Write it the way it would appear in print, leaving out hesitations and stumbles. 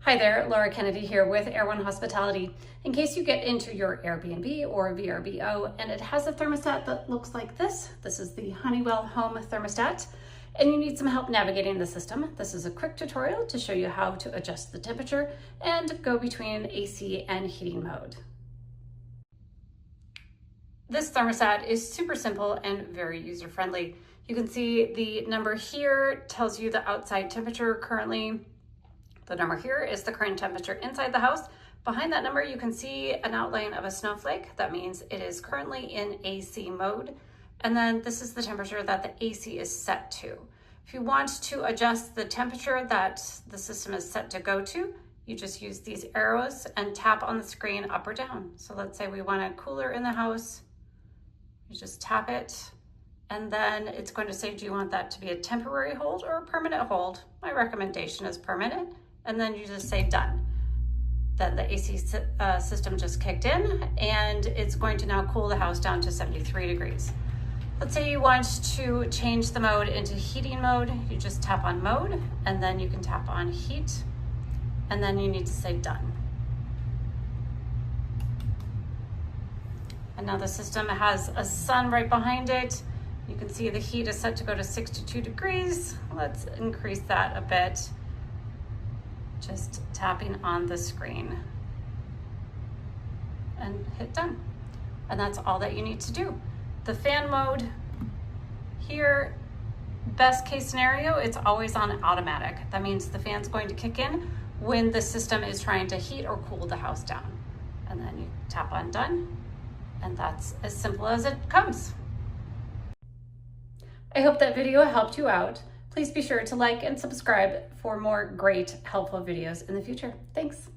Hi there, Laura Kennedy here with Air One Hospitality. In case you get into your Airbnb or VRBO and it has a thermostat that looks like this is the Honeywell Home Thermostat, and you need some help navigating the system, this is a quick tutorial to show you how to adjust the temperature and go between AC and heating mode. This thermostat is super simple and very user-friendly. You can see the number here tells you the outside temperature currently. The number here is the current temperature inside the house. Behind that number, you can see an outline of a snowflake. That means it is currently in AC mode. And then this is the temperature that the AC is set to. If you want to adjust the temperature that the system is set to go to, you just use these arrows and tap on the screen up or down. So let's say we want a cooler in the house. You just tap it, and then it's going to say, do you want that to be a temporary hold or a permanent hold? My recommendation is permanent. And then you just say done. Then the AC system just kicked in and it's going to now cool the house down to 73 degrees. Let's say you want to change the mode into heating mode. You just tap on mode and then you can tap on heat and then you need to say done. And now the system has a sun right behind it. You can see the heat is set to go to 62 degrees. Let's increase that a bit. Just tapping on the screen and hit done. And that's all that you need to do. The fan mode here, best case scenario, it's always on automatic. That means the fan's going to kick in when the system is trying to heat or cool the house down. And then you tap on done, and that's as simple as it comes. I hope that video helped you out. Please be sure to like and subscribe for more great, helpful videos in the future. Thanks.